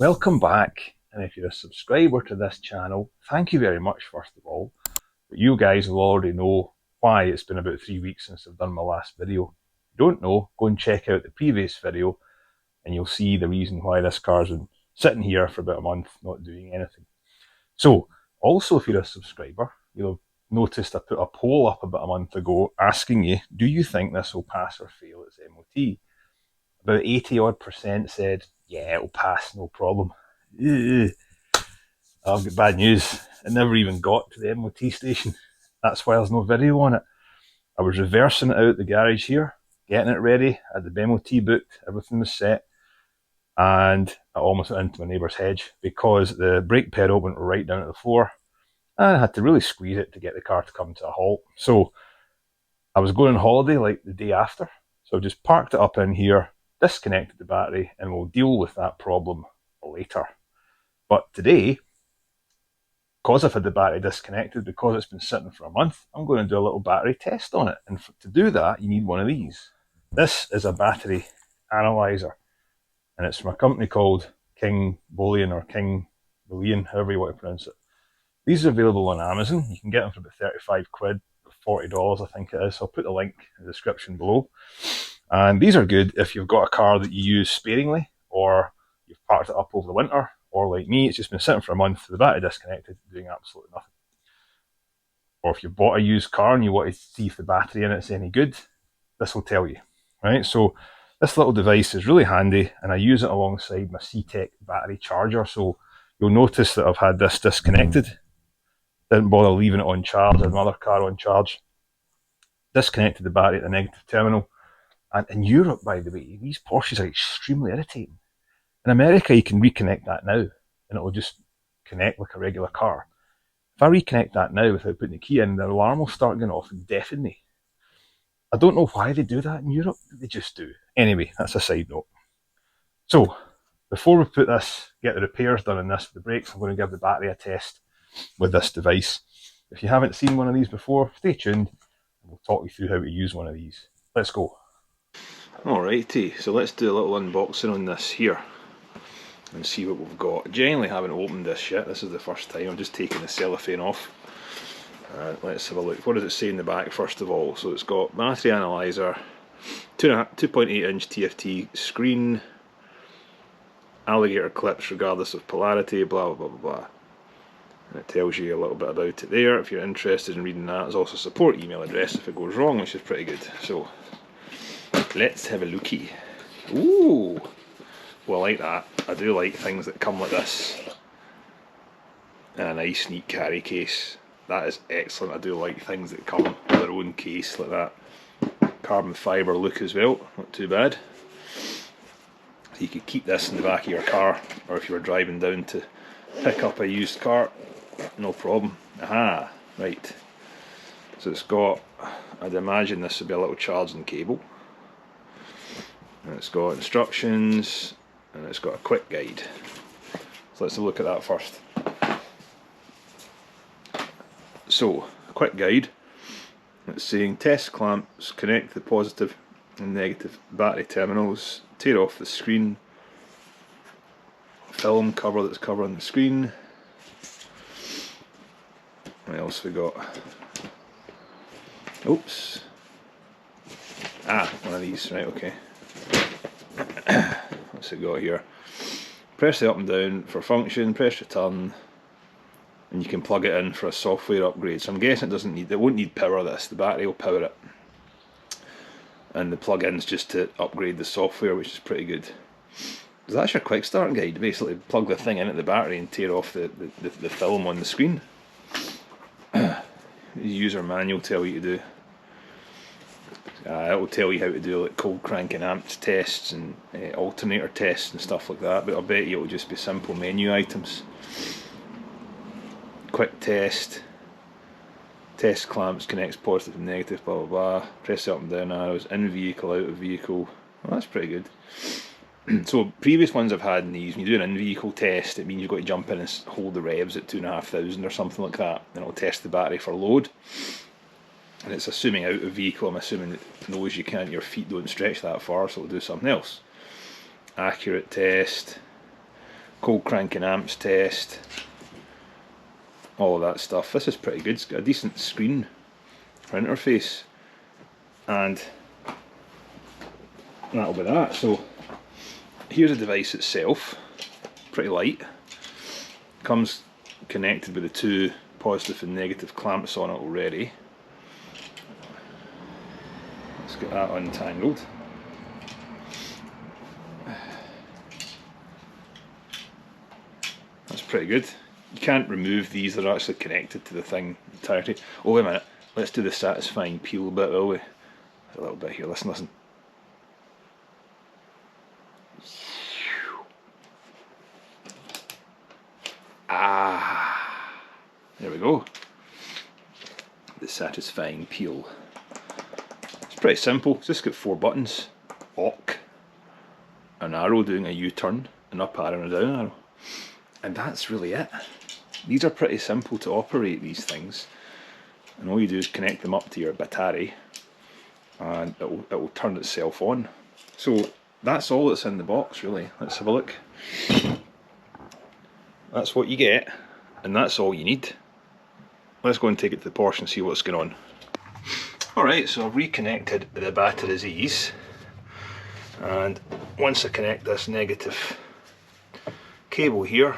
Welcome back, and if you're a subscriber to this channel, thank you very much first of all. But you guys will already know why it's been about 3 weeks since I've done my last video. If you don't know, go and check out the previous video and you'll see the reason why this car's been sitting here for about a month not doing anything. So, also if you're a subscriber, you'll have noticed I put a poll up about a month ago asking you, do you think this will pass or fail its MOT? About 80% said, yeah, it'll pass, no problem. I've got bad news. It never even got to the MOT station. That's why there's no video on it. I was reversing it out the garage here, getting it ready, I had the MOT booked, everything was set, and I almost went into my neighbour's hedge because the brake pedal went right down to the floor, and I had to really squeeze it to get the car to come to a halt. So I was going on holiday like the day after, so I just parked it up in here, disconnected the battery, and we'll deal with that problem later. But today, because I've had the battery disconnected, because it's been sitting for a month, I'm going to do a little battery test on it. And to do that, you need one of these. This is a battery analyzer, and it's from a company called Bolen or King Bolen, however you want to pronounce it. These are available on Amazon. You can get them for about 35 quid, $40 I think it is. I'll put the link in the description below. And these are good if you've got a car that you use sparingly, or you've parked it up over the winter, or like me, it's just been sitting for a month, the battery disconnected, doing absolutely nothing. Or if you've bought a used car and you want to see if the battery in it's any good, this will tell you, right? So this little device is really handy, and I use it alongside my C-Tech battery charger. So you'll notice that I've had this disconnected. Didn't bother leaving it on charge, I had another car on charge. Disconnected the battery at the negative terminal. And in Europe, by the way, these Porsches are extremely irritating. In America, you can reconnect that now, and it will just connect like a regular car. If I reconnect that now without putting the key in, the alarm will start going off and deafen me. I don't know why they do that in Europe, but they just do. Anyway, that's a side note. So, before we get the repairs done on this with the brakes, I'm going to give the battery a test with this device. If you haven't seen one of these before, stay tuned, and we'll talk you through how to use one of these. Let's go. Alrighty, so let's do a little unboxing on this here and see what we've got. I genuinely haven't opened this yet, this is the first time. I'm just taking the cellophane off. Let's have a look. What does it say in the back first of all? So it's got battery analyzer, 2.8 inch TFT screen, alligator clips regardless of polarity, blah blah blah blah blah. And it tells you a little bit about it there if you're interested in reading that. There's also a support email address if it goes wrong, which is pretty good. So let's have a looky. Ooh, well, I like that. I do like things that come like this in a nice neat carry case. That is excellent. I do like things that come with their own case like that. Carbon fibre look as well, not too bad. So you could keep this in the back of your car, or if you were driving down to pick up a used car, no problem. Aha, right. So it's got, I'd imagine this would be a little charging cable. And it's got instructions, and it's got a quick guide. So let's have a look at that first. So, quick guide. It's saying test clamps, connect the positive and negative battery terminals, tear off the screen, film cover that's covering the screen. What else we got? Oops. One of these, right, okay. What's it got here? Press the up and down for function, press return, and you can plug it in for a software upgrade. So I'm guessing it won't need power this, the battery will power it. And the plug-in's just to upgrade the software, which is pretty good. So that's your quick start guide. Basically plug the thing in at the battery and tear off the film on the screen. The user manual tell you to do. It will tell you how to do like cold cranking amps tests and alternator tests and stuff like that, but I bet you it will just be simple menu items. Quick test, test clamps, connects positive and negative, blah blah blah, press up and down arrows, in vehicle, out of vehicle. Well, that's pretty good. So previous ones I've had in these, when you do an in-vehicle test, it means you've got to jump in and hold the revs at 2,500 or something like that, and it'll test the battery for load. And it's assuming out of vehicle, I'm assuming it knows your feet don't stretch that far, so it'll do something else. Accurate test, cold cranking amps test, all of that stuff. This is pretty good. It's got a decent screen for interface, and that'll be that. So here's the device itself, pretty light. Comes connected with the two positive and negative clamps on it already. Let's get that untangled. That's pretty good. You can't remove these, they're actually connected to the thing entirety. Oh, wait a minute, let's do the satisfying peel bit, will we? A little bit here, listen. Ah, there we go. The satisfying peel. It's pretty simple, it's just got 4 buttons. Lock, an arrow doing a U-turn, an up arrow and a down arrow. And that's really it. These are pretty simple to operate, these things. And all you do is connect them up to your battery and it will turn itself on. So that's all that's in the box really. Let's have a look. That's what you get, and that's all you need. Let's go and take it to the Porsche and see what's going on. Alright, so I've reconnected the batteries ease, and once I connect this negative cable here,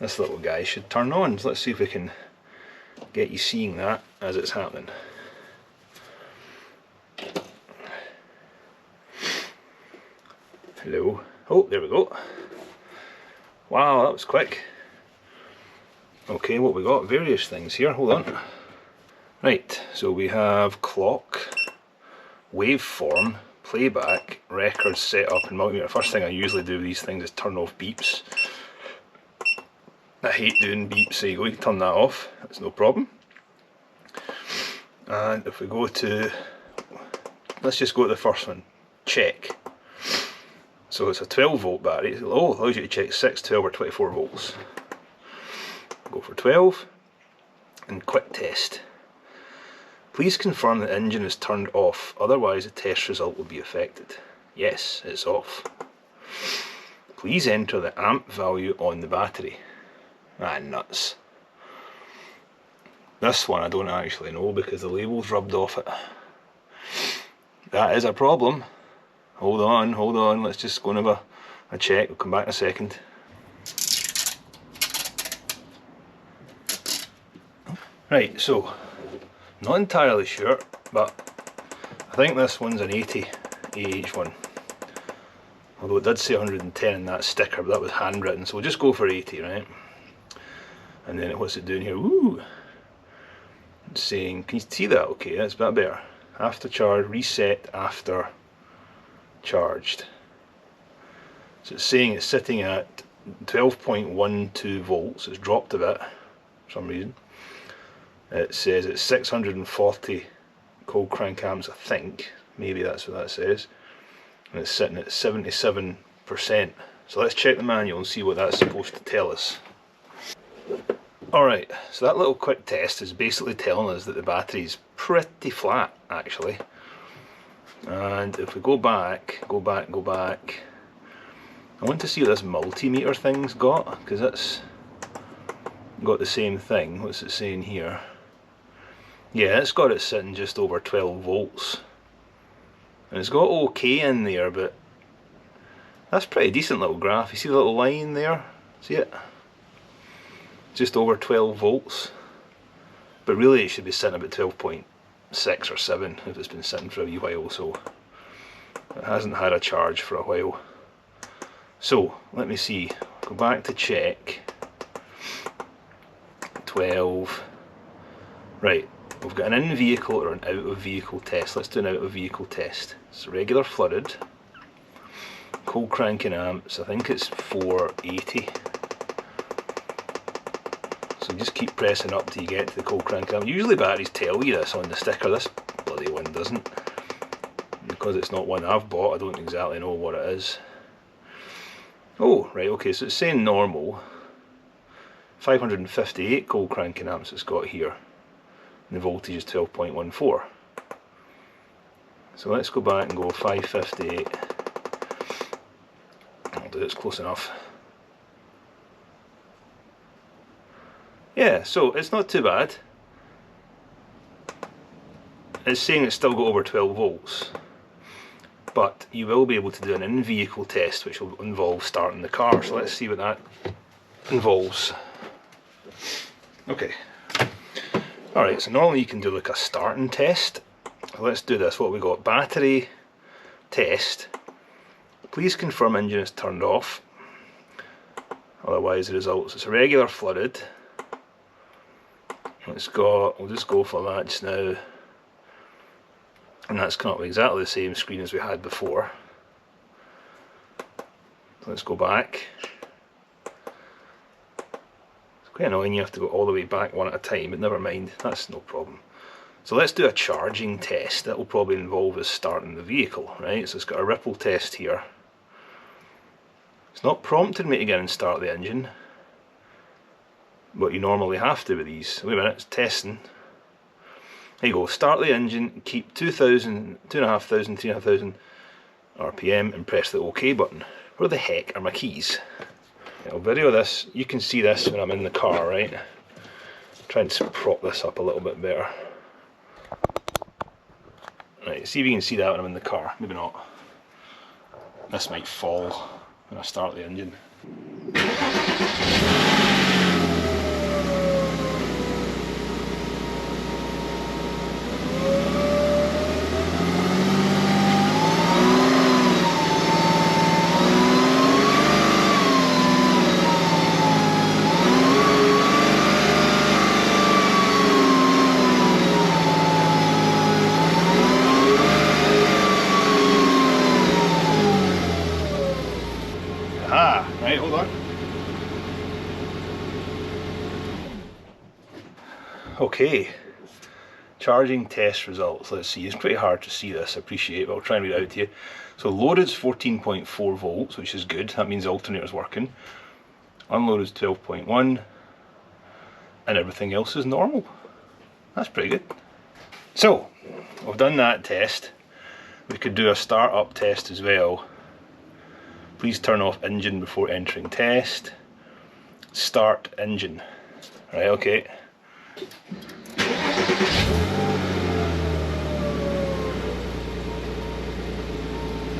this little guy should turn on. So let's see if we can get you seeing that as it's happening. Hello. Oh, there we go. Wow, that was quick. Okay, what we got? Various things here, hold on. Right, so we have clock, waveform, playback, record setup and multimeter. First thing I usually do with these things is turn off beeps. I hate doing beeps, so you go, you can turn that off, that's no problem. And if we go to, let's just go to the first one, check. So it's a 12 volt battery. It allows you to check 6, 12 or 24 volts. Go for 12 and quick test. Please confirm the engine is turned off, otherwise the test result will be affected. Yes, it's off. Please enter the amp value on the battery. Ah, nuts. This one I don't actually know because the label's rubbed off it. That is a problem. Hold on, let's just go and have a check, we'll come back in a second. Right, so, not entirely sure, but I think this one's an 80 AH one. Although it did say 110 in that sticker, but that was handwritten, so we'll just go for 80, right? And then what's it doing here? Ooh! It's saying, can you see that? Okay, that's a bit better. After charge, reset after charged. So it's saying it's sitting at 12.12 volts, it's dropped a bit for some reason. It says it's 640 cold crank amps, I think, maybe that's what that says, and it's sitting at 77%. So let's check the manual and see what that's supposed to tell us. Alright, so that little quick test is basically telling us that the battery's pretty flat actually. And if we go back, I want to see what this multimeter thing's got, because it's got the same thing. What's it saying here? Yeah, it's got it sitting just over 12 volts. And it's got OK in there, but that's pretty decent little graph. You see the little line there? See it? Just over 12 volts. But really it should be sitting about 12.6 or 7 if it's been sitting for a wee while, so it hasn't had a charge for a while. So let me see, go back to check. 12. Right, we've got an in-vehicle or an out-of-vehicle test. Let's do an out-of-vehicle test. It's regular flooded, cold cranking amps, I think it's 480. So just keep pressing up till you get to the cold crank amp. Usually batteries tell you this on the sticker, this bloody one doesn't. Because it's not one I've bought, I don't exactly know what it is. Oh, right, okay, so it's saying normal. 558 cold cranking amps it's got here. And the voltage is 12.14. So let's go back and go 558. I'll do this close enough. Yeah, so it's not too bad. It's saying it's still got over 12 volts, but you will be able to do an in-vehicle test, which will involve starting the car. So let's see what that involves. Okay. Alright, so normally you can do like a starting test. Let's do this. What have we got? Battery test. Please confirm engine is turned off. Otherwise the results, it's a regular flooded. We'll just go for that just now. And that's come up with exactly the same screen as we had before. So let's go back. It's quite annoying, you have to go all the way back one at a time, but never mind, that's no problem. So let's do a charging test. That will probably involve us starting the vehicle, right? So it's got a ripple test here. It's not prompted me to get and start the engine, but you normally have to with these. Wait a minute, it's testing. There you go, start the engine, keep 2,000, 2,500, 3,500 RPM and press the OK button. Where the heck are my keys? I'll video this, you can see this when I'm in the car, right? Try and prop this up a little bit better. Right, see if you can see that when I'm in the car, maybe not. This might fall when I start the engine. Right, hold on. Okay, charging test results. Let's see, it's pretty hard to see this, I appreciate it, but I'll try and read it out to you. So loaded's 14.4 volts, which is good, that means the alternator's working. Unloaded's 12.1, and everything else is normal. That's pretty good. So, we've done that test. We could do a start-up test as well. Please turn off engine before entering test. Start engine. Right, okay.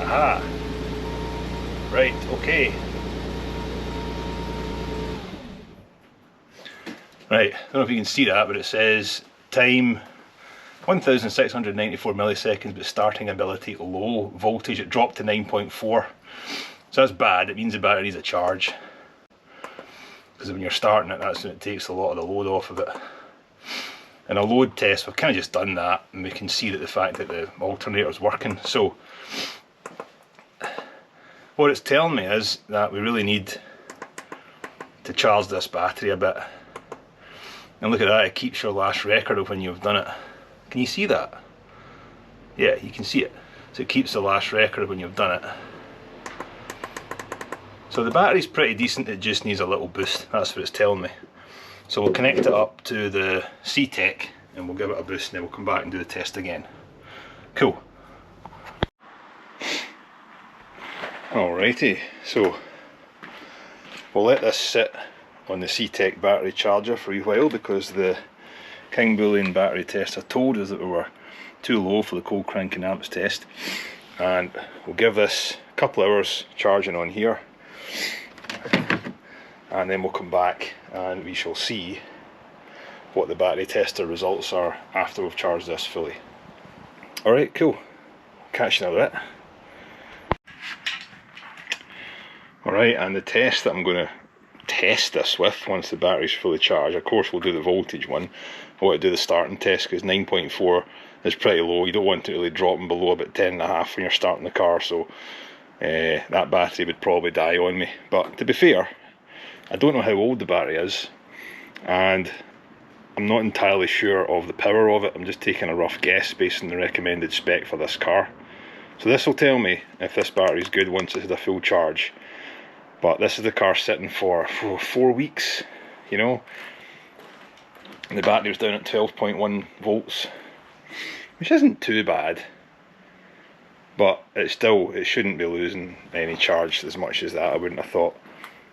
Aha. Right, okay. Right, I don't know if you can see that, but it says time 1694 milliseconds, but starting ability low. Voltage, it dropped to 9.4. So that's bad, it means the battery needs a charge. Because when you're starting it, that's when it takes a lot of the load off of it. In a load test, we've kind of just done that, and we can see that the fact that the alternator is working. So, what it's telling me is that we really need to charge this battery a bit. And look at that, it keeps your last record of when you've done it. Can you see that? Yeah, you can see it. So it keeps the last record of when you've done it. So the battery's pretty decent, it just needs a little boost, that's what it's telling me. So we'll connect it up to the C-Tech and we'll give it a boost and then we'll come back and do the test again. Cool. Alrighty, so we'll let this sit on the C-Tech battery charger for a while because the King Bolen battery tester told us that we were too low for the cold cranking amps test, and we'll give this a couple of hours charging on here and then we'll come back and we shall see what the battery tester results are after we've charged this fully. Alright, cool. Catch you in a bit. Alright, and the test that I'm going to test this with once the battery's fully charged, of course we'll do the voltage one. I want to do the starting test because 9.4 is pretty low. You don't want it really dropping below about 10.5 when you're starting the car, so that battery would probably die on me. But to be fair, I don't know how old the battery is and I'm not entirely sure of the power of it. I'm just taking a rough guess based on the recommended spec for this car. So this will tell me if this battery is good once it's had a full charge. But this is the car sitting for 4 weeks, you know. And the battery was down at 12.1 volts, which isn't too bad. But it shouldn't be losing any charge as much as that, I wouldn't have thought.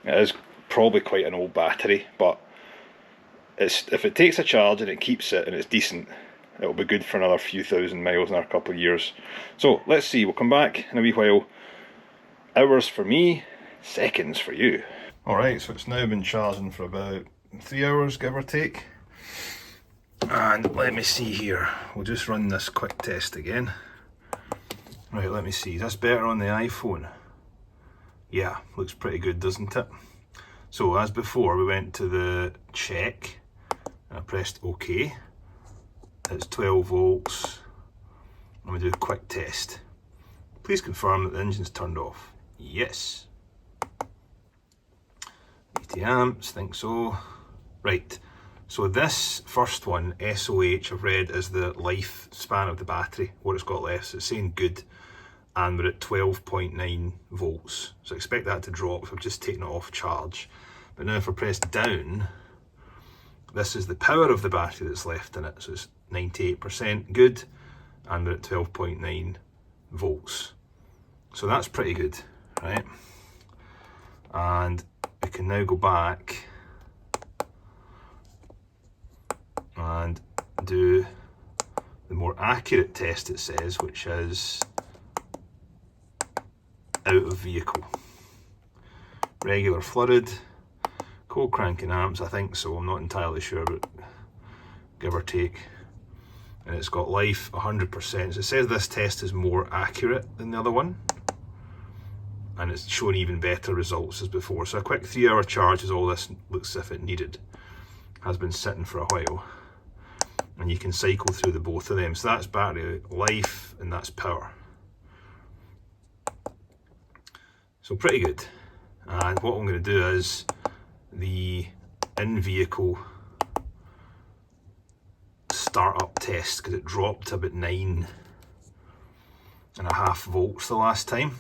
It is probably quite an old battery, but if it takes a charge and it keeps it and it's decent, it'll be good for another few thousand miles in a couple of years. So let's see, we'll come back in a wee while. Hours for me, seconds for you. Alright, so it's now been charging for about 3 hours, give or take. And let me see here, we'll just run this quick test again. Right, let me see, is this better on the iPhone? Yeah, looks pretty good, doesn't it? So as before, we went to the check, and I pressed OK. It's 12 volts. Let me do a quick test. Please confirm that the engine's turned off. Yes. 80 amps, think so. Right, so this first one, SOH, I've read is the lifespan of the battery, what it's got left, so it's saying good, and we're at 12.9 volts. So I expect that to drop if I've just taken it off charge. But now if I press down, this is the power of the battery that's left in it, so it's 98% good, and we're at 12.9 volts. So that's pretty good, right? And we can now go back and do the more accurate test, it says, which is out of vehicle. Regular flooded, cold cranking amps, I think so, I'm not entirely sure, but give or take. And it's got life 100%. So it says this test is more accurate than the other one, and it's shown even better results as before. So a quick 3 hour charge is all this looks as if it needed. Has been sitting for a while, and you can cycle through the both of them. So that's battery life and that's power. So pretty good. And what I'm going to do is the in-vehicle startup test, because it dropped to about 9.5 volts the last time,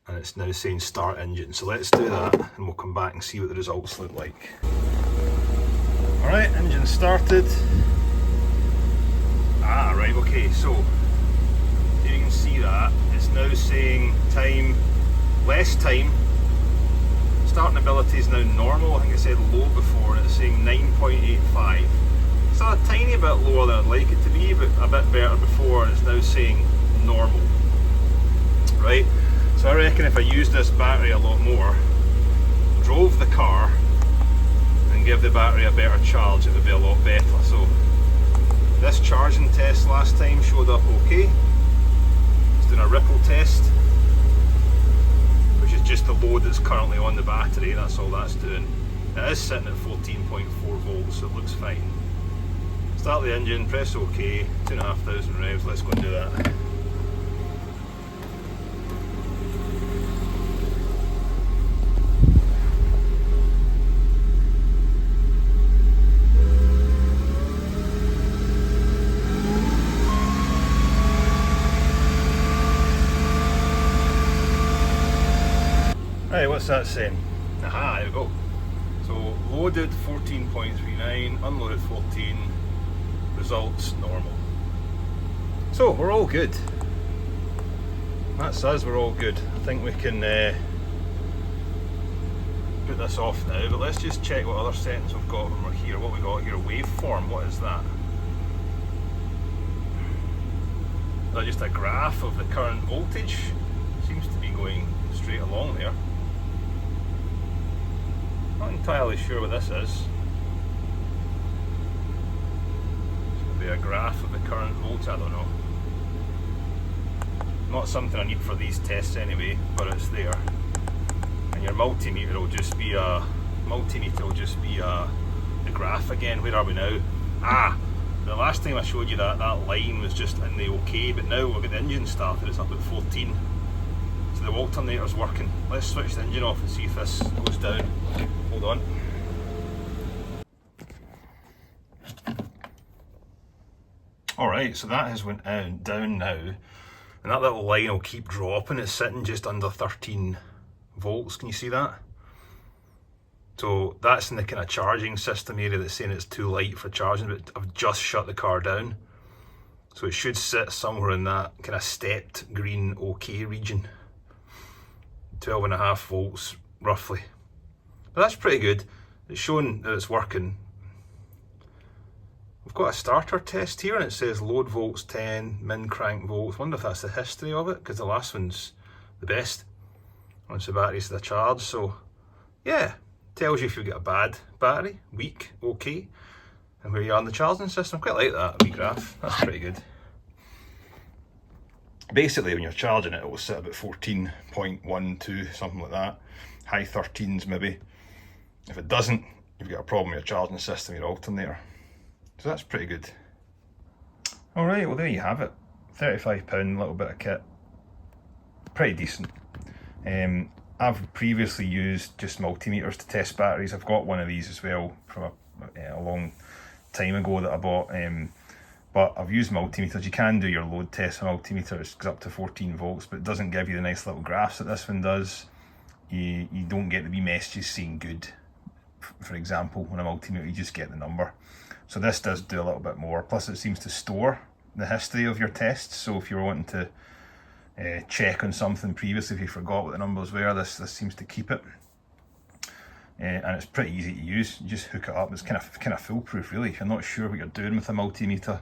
and it's now saying start engine. So let's do that and we'll come back and see what the results look like. Alright, engine started. Right, okay, so you can see that it's now saying time, less time. Starting ability is now normal. I think it said low before, and it's saying 9.85. It's a tiny bit lower than I'd like it to be, but a bit better before, and it's now saying normal. Right, so I reckon if I used this battery a lot more, drove the car, and give the battery a better charge, it would be a lot better. So this charging test last time showed up okay. It's doing a ripple test, which is just the load that's currently on the battery, that's all that's doing. It is sitting at 14.4 volts, so it looks fine. Start the engine, press OK, 2,500 revs, let's go and do that. Right, what's that saying? Aha, there we go. So loaded 14.39, unloaded 14, results normal. So we're all good. That's us, we're all good. I think we can put this off now, but let's just check what other settings we've got when we're here. What we got here, waveform, what is that? Is that just a graph of the current voltage? Seems to be going straight along there. Not entirely sure what this is. It's going to be a graph of the current voltage, I don't know. Not something I need for these tests anyway, but it's there. And your multimeter will just be the graph again. Where are we now? The last time I showed you that line was just in the OK, but now we've got the engine started, it's up at 14. So the alternator's working. Let's switch the engine off and see if this goes down. Hold on. Alright, so that has went down now, and that little line will keep dropping. It's sitting just under 13 volts, can you see that? So that's in the kind of charging system area that's saying it's too light for charging, but I've just shut the car down. So it should sit somewhere in that kind of stepped green OK region. 12.5 volts roughly. But that's pretty good. it's showing that it's working. We've got a starter test here and it says load volts 10, min crank volts. I wonder if that's the history of it, because the last one's the best once the battery's to the charge. So yeah, tells you if you've got a bad battery, weak, okay, and where you are in the charging system. Quite like that wee graph, that's pretty good. Basically when you're charging it, it will sit about 14.12, something like that, high 13s maybe. If it doesn't, you've got a problem with your charging system, your alternator. So that's pretty good. Alright, well there you have it. £35, little bit of kit. Pretty decent. I've previously used just multimeters to test batteries. I've got one of these as well from a long time ago that I bought. But I've used multimeters. You can do your load test on multimeter. It goes up to 14 volts, but it doesn't give you the nice little graphs that this one does. You don't get the wee messages saying good. For example, on a multimeter, you just get the number. So this does do a little bit more. Plus it seems to store the history of your tests. So if you're wanting to check on something previously, if you forgot what the numbers were, this seems to keep it. And it's pretty easy to use. You just hook it up. It's kind of foolproof really. If you're not sure what you're doing with a multimeter,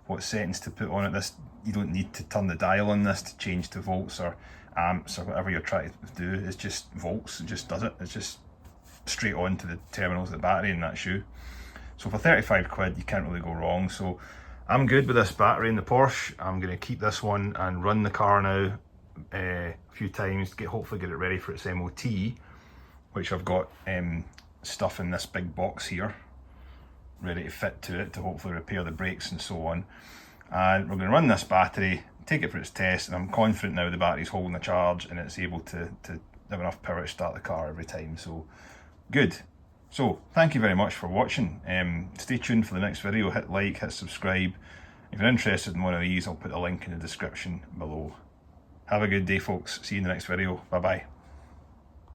what settings to put on it, you don't need to turn the dial on this to change to volts or amps or whatever you're trying to do. It's just volts. It just does it. It's just straight on to the terminals of the battery and that's you. So for 35 quid, you can't really go wrong. So I'm good with this battery in the Porsche. I'm going to keep this one and run the car now a few times to hopefully get it ready for its MOT, which I've got stuff in this big box here ready to fit to it to hopefully repair the brakes and so on. And we're going to run this battery, take it for its test, and I'm confident now the battery's holding the charge and it's able to have enough power to start the car every time. So good. So thank you very much for watching. Stay tuned for the next video. Hit like, hit subscribe. If you're interested in one of these, I'll put a link in the description below. Have a good day folks. See you in the next video. Bye bye.